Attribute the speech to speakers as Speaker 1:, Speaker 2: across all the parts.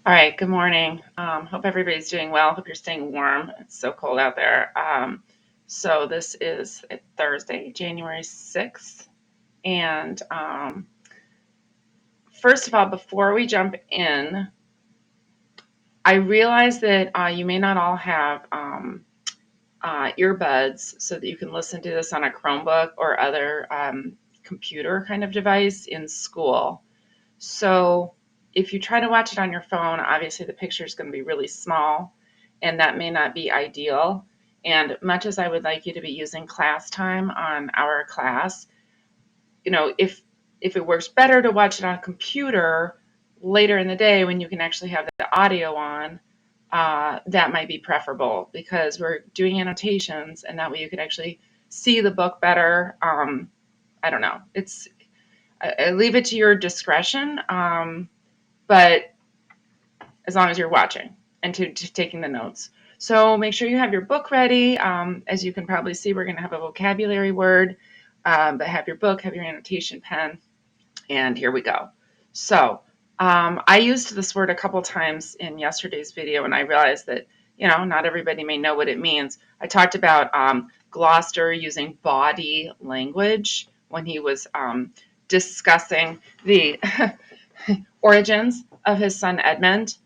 Speaker 1: All right, good morning. Hope everybody's doing well. Hope you're staying warm. It's so cold out there. So this is Thursday, January 6th. And first of all, before we jump in, I realize that you may not all have earbuds so that you can listen to this on a Chromebook or other computer kind of device in school. So if you try to watch it on your phone, obviously the picture is going to be really small, and that may not be ideal. And much as I would like you to be using class time on our class, if it works better to watch it on a computer later in the day when you can actually have the audio on, that might be preferable because we're doing annotations, and that way you could actually see the book better. I don't know. I leave it to your discretion. But as long as you're watching and to taking the notes. So make sure you have your book ready. As you can probably see, we're going to have a vocabulary word, but have your book, have your annotation pen, and here we go. So I used this word a couple times in yesterday's video, and I realized that, not everybody may know what it means. I talked about Gloucester using body language when he was discussing the origins of his son Edmund.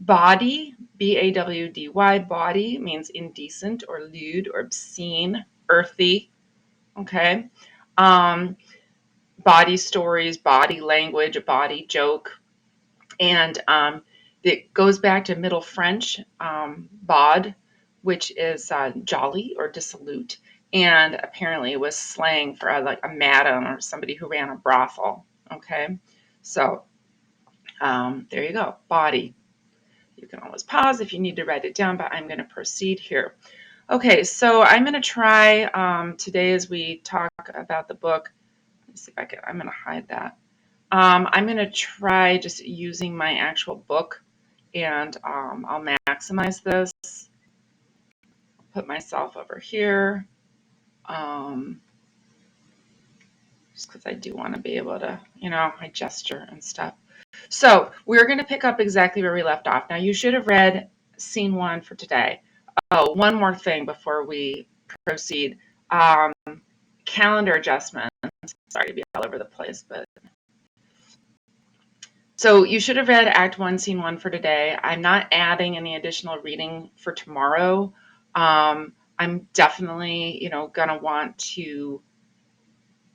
Speaker 1: Bawdy, B-A-W-D-Y, bawdy means indecent or lewd or obscene, earthy. Okay. Bawdy stories, bawdy language, a bawdy joke. And it goes back to Middle French, bawd, which is jolly or dissolute. And apparently it was slang for like a madam or somebody who ran a brothel. Okay. So there you go, bawdy. You can always pause if you need to write it down, but I'm going to proceed here. Okay, so I'm going to try today as we talk about the book. Let me see if I can, I'm going to hide that. I'm going to try just using my actual book, and I'll maximize this. Put myself over here, just because I do want to be able to, I gesture and stuff. So we're going to pick up exactly where we left off. Now, you should have read scene 1 for today. Oh, one more thing before we proceed. Calendar adjustments. Sorry to be all over the place, but so you should have read Act 1, Scene 1 for today. I'm not adding any additional reading for tomorrow. I'm definitely, going to want to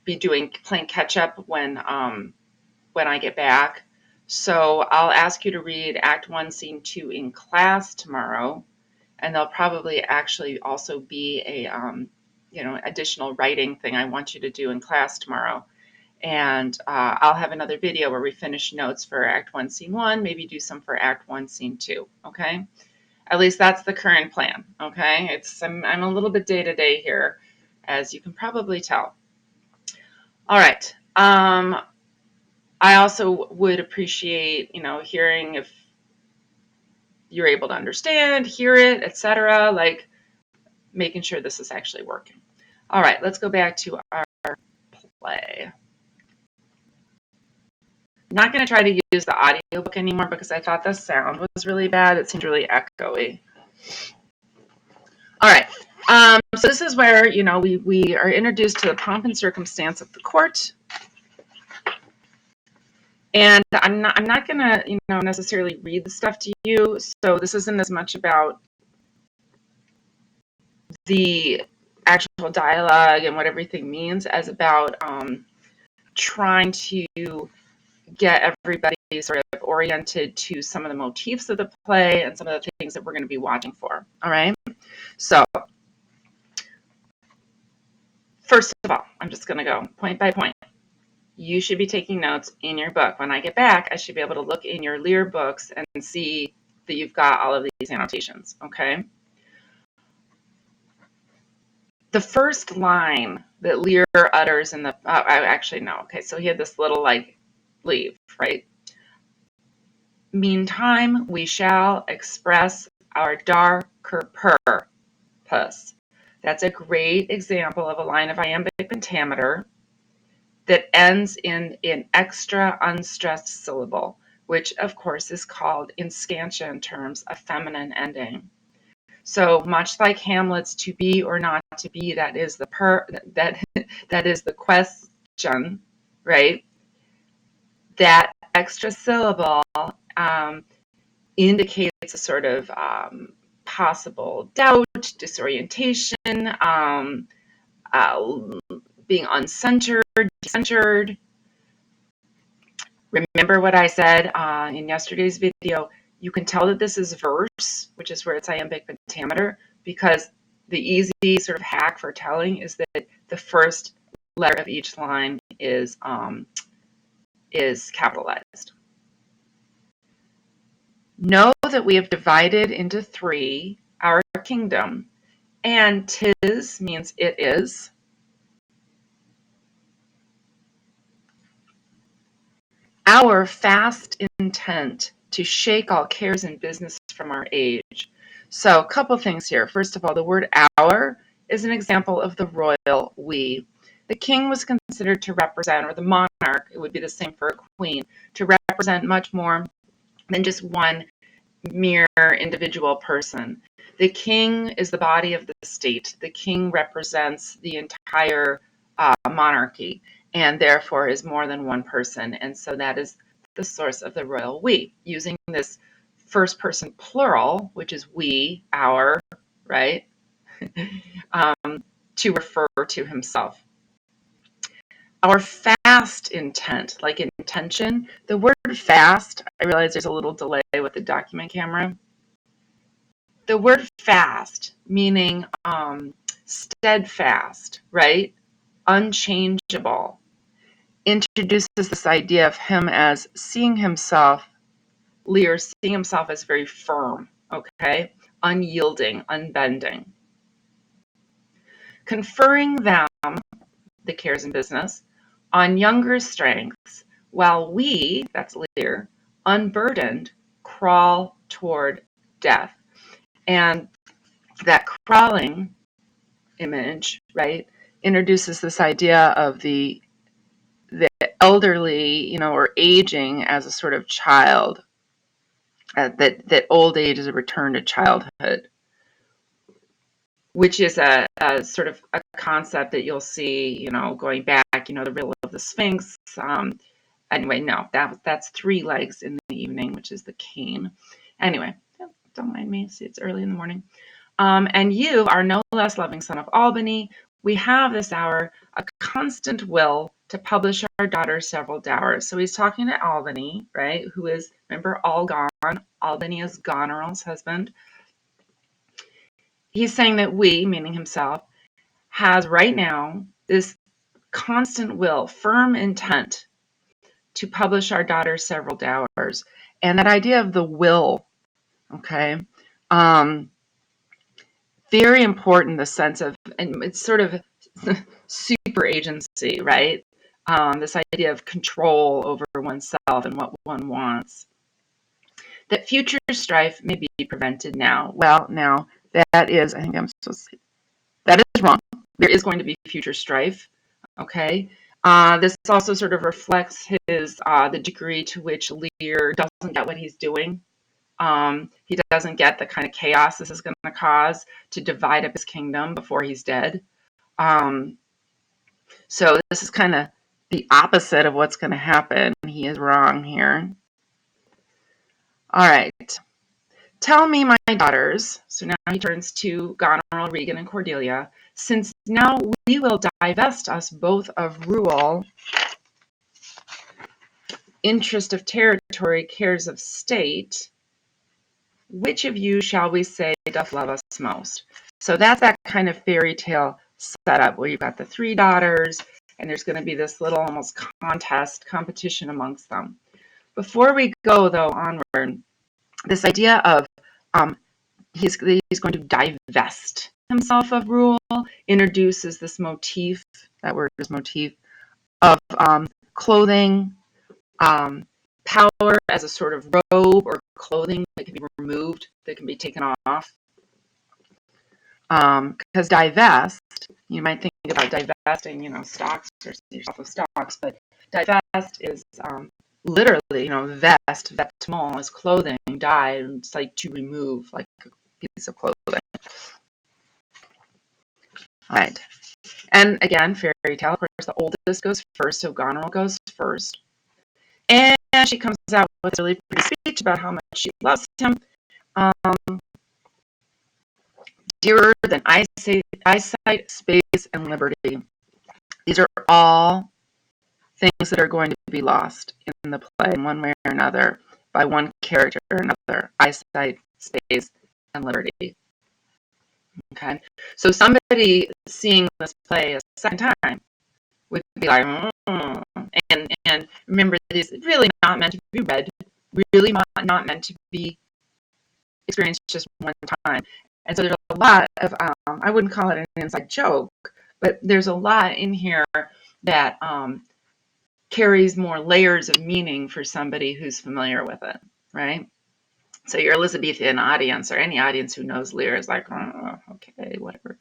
Speaker 1: be playing catch up when I get back. So I'll ask you to read Act 1, Scene 2 in class tomorrow, and there'll probably actually also be a additional writing thing I want you to do in class tomorrow. And I'll have another video where we finish notes for Act 1, Scene 1, maybe do some for Act 1, Scene 2, okay? At least that's the current plan, okay? I'm a little bit day-to-day here, as you can probably tell. All right. I also would appreciate, hearing if you're able to understand, hear it, etc., like making sure this is actually working. All right, let's go back to our play. I'm not going to try to use the audiobook anymore because I thought the sound was really bad. It seemed really echoey. All right. So this is where, we are introduced to the pomp and circumstance of the court. And I'm not going to, necessarily read the stuff to you. So this isn't as much about the actual dialogue and what everything means as about trying to get everybody sort of oriented to some of the motifs of the play and some of the things that we're going to be watching for. All right. So first of all, I'm just going to go point by point. You should be taking notes in your book. When I get back, I should be able to look in your Lear books and see that you've got all of these annotations. Okay. The first line that Lear utters in the, actually, no. Okay. So he had this little leave, right? Meantime, we shall express our darker purpose. That's a great example of a line of iambic pentameter that ends in an extra unstressed syllable, which of course is called in scansion terms a feminine ending. So much like Hamlet's to be or not to be, that is that is the question, right? That extra syllable indicates a sort of possible doubt, disorientation, being uncentered, decentered. Remember what I said in yesterday's video. You can tell that this is verse, which is where it's iambic pentameter, because the easy sort of hack for telling is that the first letter of each line is capitalized. Know that we have divided into three our kingdom, and tis means it is. Our fast intent to shake all cares and business from our age. So a couple things here. First of all, the word our is an example of the royal we. The king was considered to represent, or the monarch, it would be the same for a queen, to represent much more than just one mere individual person. The king is the body of the state. The king represents the entire monarchy and therefore is more than one person. And so that is the source of the royal we, using this first person plural, which is we, our, right, to refer to himself. Our fast intent, like intention, the word fast, I realize there's a little delay with the document camera. The word fast, meaning steadfast, right? Unchangeable, introduces this idea of him as seeing himself, Lear seeing himself as very firm, okay? Unyielding, unbending. Conferring them, the cares and business, on younger strengths, while we, that's Lear, unburdened, crawl toward death. And that crawling image, right, introduces this idea of the elderly, or aging as a sort of child, that old age is a return to childhood, which is a sort of a concept that you'll see, going back, the riddle of the Sphinx. Anyway, no, that's three legs in the evening, which is the cane. Anyway, don't mind me. See, it's early in the morning. And you are no less loving son of Albany. We have this hour a constant will to publish our daughter's several dowers. So he's talking to Albany, right? Who is, remember, Algon. Albany is Goneril's husband. He's saying that we, meaning himself, has right now this constant will, firm intent to publish our daughter's several dowers. And that idea of the will, okay, very important, the sense of, and it's sort of super agency, right? This idea of control over oneself and what one wants. That future strife may be prevented now. Well, now that is, I think I'm supposed to say, that is wrong. There is going to be future strife, okay? This also sort of reflects the degree to which Lear doesn't get what he's doing. He doesn't get the kind of chaos this is going to cause to divide up his kingdom before he's dead. So this is kind of the opposite of what's going to happen. He is wrong here. All right. Tell me, my daughters, so now he turns to Goneril, Regan, and Cordelia, since now we will divest us both of rule, interest of territory, cares of state, which of you shall we say doth love us most? So that's that kind of fairy tale setup where you've got the three daughters, and there's going to be this little almost competition amongst them. Before we go, though, onward, this idea of he's going to divest himself of rule introduces this motif, that word is motif, of clothing, power as a sort of robe or clothing that can be removed, that can be taken off. Because divest, you might think about divesting, stocks or yourself of stocks, but divest is literally, vest, vêtement is clothing, dyed, and it's like to remove, like a piece of clothing. All right. And again, fairy tale, of course, the oldest goes first, so Goneril goes first. And she comes out with a really pretty speech about how much she loves him. Dearer than eyesight, space, and liberty. These are all things that are going to be lost in the play in one way or another by one character or another. Eyesight, space, and liberty. Okay, so somebody seeing this play a second time would be like, and remember, this is really not meant to be read, really not meant to be experienced just one time. And so there's a lot of, I wouldn't call it an inside joke, but there's a lot in here that carries more layers of meaning for somebody who's familiar with it, right? So your Elizabethan audience, or any audience who knows Lear, is like, oh, okay, whatever.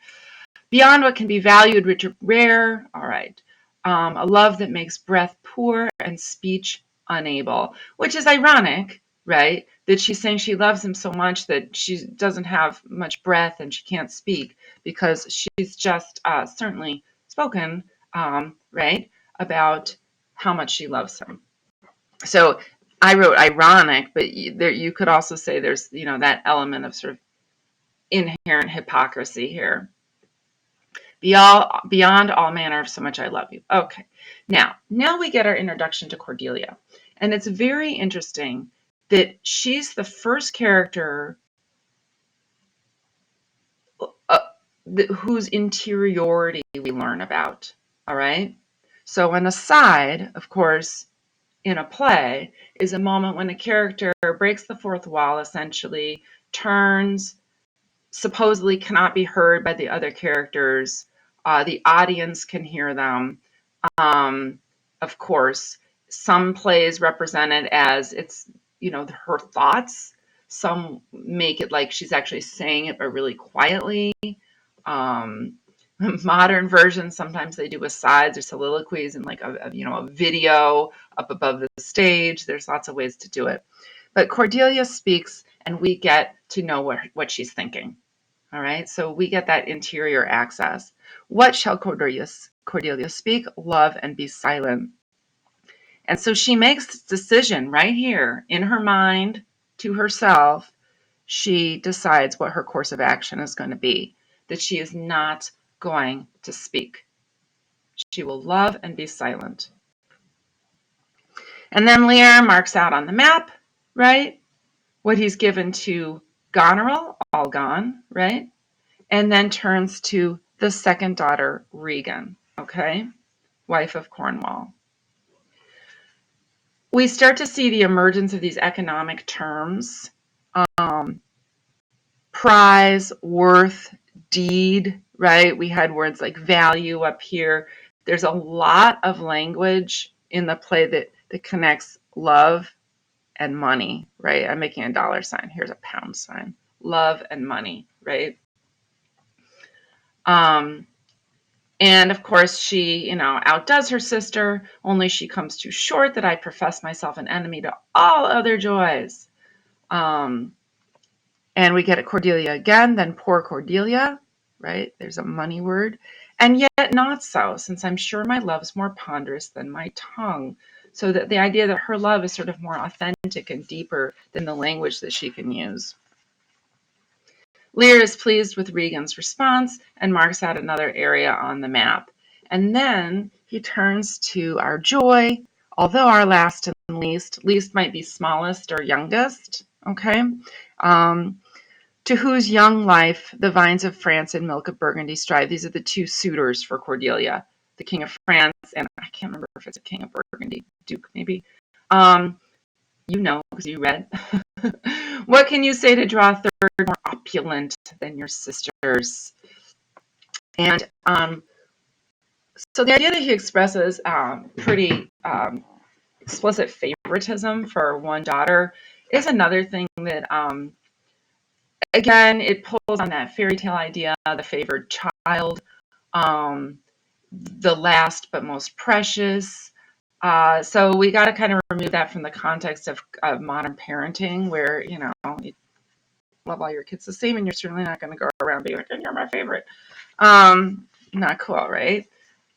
Speaker 1: Beyond what can be valued, rich or rare. All right. A love that makes breath poor and speech unable, which is ironic, right? That she's saying she loves him so much that she doesn't have much breath and she can't speak because she's just certainly spoken, right, about how much she loves him. So I wrote ironic, but you could also say there's, that element of sort of inherent hypocrisy here. Beyond all manner of so much I love you. Okay. Now we get our introduction to Cordelia. And it's very interesting that she's the first character whose interiority we learn about. All right. So an aside, of course, in a play is a moment when a character breaks the fourth wall, essentially, turns, supposedly cannot be heard by the other characters. The audience can hear them. Of course, some plays represent it as it's, her thoughts. Some make it like she's actually saying it, but really quietly. Um, Modern versions, sometimes they do asides or soliloquies and like a video up above the stage. There's lots of ways to do it. But Cordelia speaks and we get to know what she's thinking. All right, so we get that interior access. What shall Cordelia speak? Love and be silent. And so she makes this decision right here in her mind to herself. She decides what her course of action is going to be, that she is not going to speak. She will love and be silent. And then Lear marks out on the map, right, what he's given to Goneril, all gone, right? And then turns to the second daughter, Regan, okay, wife of Cornwall. We start to see the emergence of these economic terms, prize, worth, deed, right? We had words like value up here. There's a lot of language in the play that connects love and money, right? I'm making a dollar sign. Here's a pound sign. Love and money, right? And of course, she, outdoes her sister, only she comes too short that I profess myself an enemy to all other joys. And we get at Cordelia again, then poor Cordelia, right? There's a money word. And yet not so, since I'm sure my love's more ponderous than my tongue. So that the idea that her love is sort of more authentic and deeper than the language that she can use. Lear is pleased with Regan's response and marks out another area on the map. And then he turns to our Joy, although our last and least might be smallest or youngest, okay? To whose young life the vines of France and milk of Burgundy strive. These are the two suitors for Cordelia, the King of France, and I can't remember if it's a King of Burgundy, Duke maybe. Because you read. What can you say to draw a third more opulent than your sisters? And so the idea that he expresses pretty explicit favoritism for one daughter is another thing that, again, it pulls on that fairy tale idea, the favored child, the last but most precious. So we got to kind of remove that from the context of modern parenting, where you love all your kids the same, and you're certainly not going to go around being like, "You're my favorite." Not cool, right?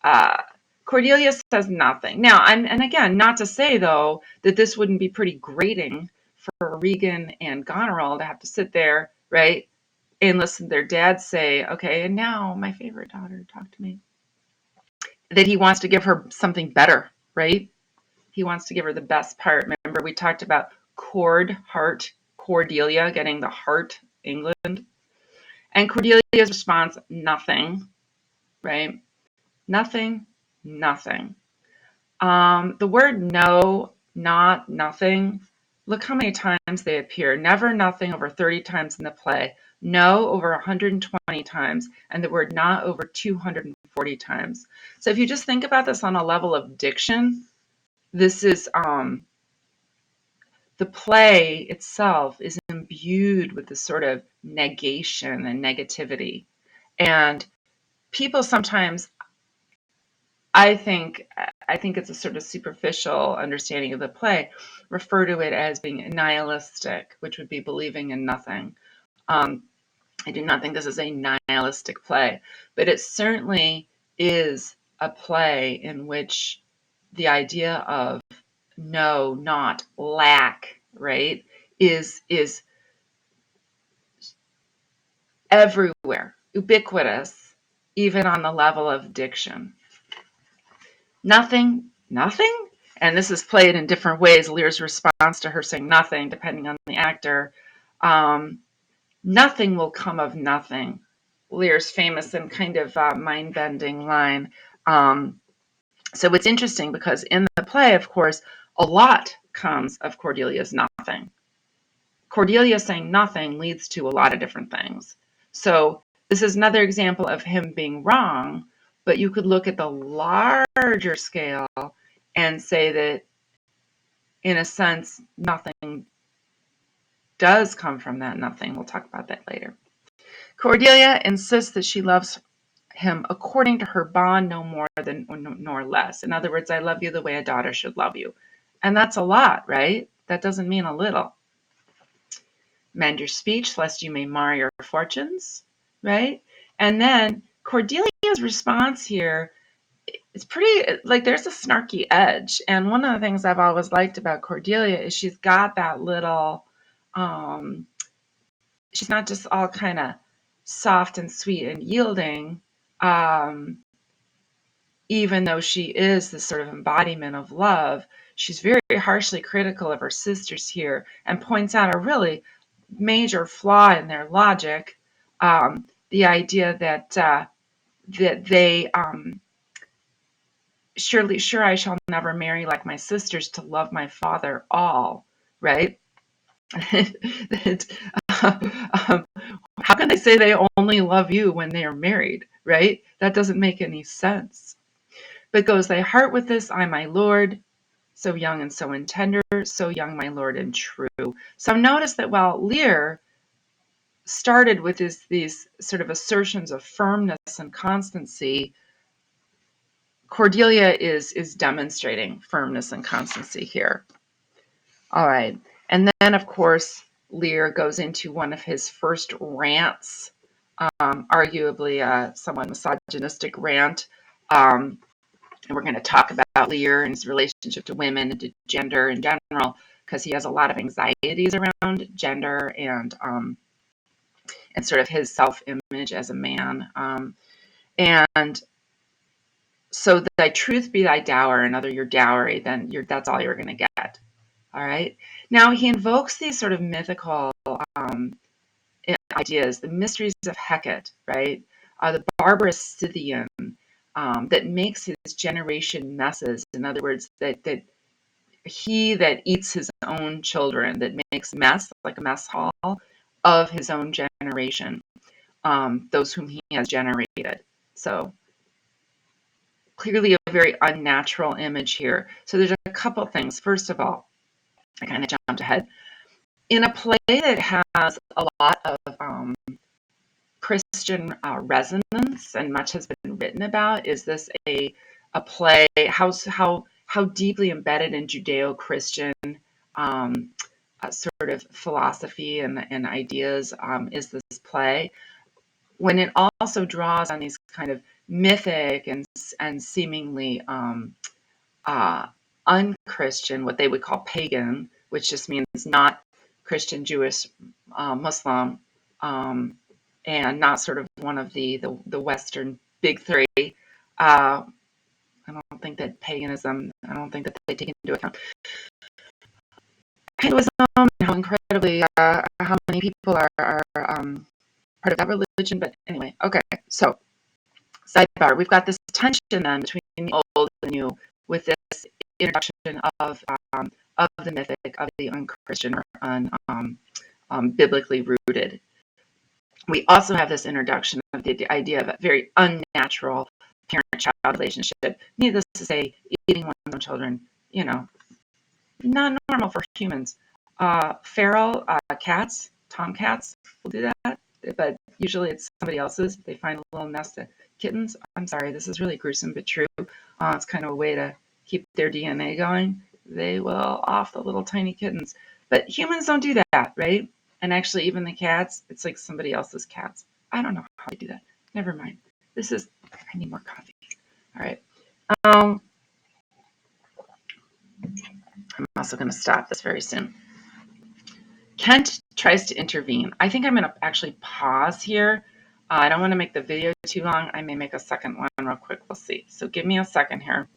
Speaker 1: Uh, Cordelia says nothing. Now, and again, not to say though that this wouldn't be pretty grating for Regan and Goneril to have to sit there, right, and listen to their dad say, "Okay, and now my favorite daughter, talk to me." That he wants to give her something better, right? He wants to give her the best part. Remember, we talked about heart, Cordelia getting the heart, England. And Cordelia's response, nothing, right? Nothing, nothing. The word no, not, nothing. Look how many times they appear. Never, nothing over 30 times in the play. No over 120 times. And the word not over 240 times. So if you just think about this on a level of diction, this is the play itself is imbued with this sort of negation and negativity. And people sometimes, I think it's a sort of superficial understanding of the play, refer to it as being nihilistic, which would be believing in nothing. Um, I do not think this is a nihilistic play, but it certainly is a play in which the idea of no, not, lack, right, is everywhere, ubiquitous, even on the level of diction. Nothing, nothing? And this is played in different ways. Lear's response to her saying nothing, depending on the actor. Um, Nothing will come of nothing. Lear's famous and kind of mind-bending line. So it's interesting because in the play, of course, a lot comes of Cordelia's nothing. Cordelia saying nothing leads to a lot of different things. So this is another example of him being wrong, but you could look at the larger scale and say that, in a sense, nothing does come from that nothing. We'll talk about that later. Cordelia insists that she loves him according to her bond, no more than nor less. In other words, I love you the way a daughter should love you. And that's a lot, right? That doesn't mean a little. Mend your speech, lest you may mar your fortunes, right? And then Cordelia's response here is pretty, like, there's a snarky edge. And one of the things I've always liked about Cordelia is she's got that little, she's not just all kind of soft and sweet and yielding, um, even though she is this sort of embodiment of love. She's very harshly critical of her sisters here and points out a really major flaw in their logic, the idea that they sure I shall never marry like my sisters to love my father all, right? How can they say they only love you when they are married, right? That doesn't make any sense. But goes thy heart with this, I my lord, so young and so tender, so young my lord and true. So notice that while Lear started with these sort of assertions of firmness and constancy, Cordelia is demonstrating firmness and constancy here. All right. And then, of course, Lear goes into one of his first rants, arguably a somewhat misogynistic rant. And we're going to talk about Lear and his relationship to women and to gender in general, because he has a lot of anxieties around gender and sort of his self-image as a man. And so thy truth be thy dower, another your dowry, then that's all you're going to get. All right. Now he invokes these sort of mythical ideas, the mysteries of Hecate, right? The barbarous Scythian that makes his generation messes. In other words, that he that eats his own children, that makes mess, like a mess hall, of his own generation, those whom he has generated. So clearly a very unnatural image here. So there's a couple things. First of all, I kind of jumped ahead. In a play that has a lot of Christian resonance and much has been written about, is this a play? How how deeply embedded in Judeo-Christian um, sort of philosophy and ideas is this play, when it also draws on these kind of mythic and seemingly uh, unchristian, what they would call pagan, which just means not Christian, Jewish, Muslim, um, and not sort of one of the Western big three. I don't think that paganism, I don't think that they take into account Hinduism and how incredibly, how many people are part of that religion. But anyway, okay, so sidebar, we've got this tension then between the old and the new with this introduction of the mythic, of the unchristian or biblically rooted. We also have this introduction of the idea of a very unnatural parent-child relationship. Needless to say, eating one's own children, you know, not normal for humans. Feral cats, tomcats will do that, but usually it's somebody else's. They find a little nest of kittens. I'm sorry, this is really gruesome but true. It's kind of a way to keep their DNA going. They will off the little tiny kittens. But humans don't do that, right? And actually, even the cats, it's like somebody else's cats. I don't know how they do that. Never mind. I need more coffee. All right. Um, I'm also going to stop this very soon. Kent tries to intervene. I think I'm going to actually pause here. I don't want to make the video too long. I may make a second one real quick. We'll see. So give me a second here.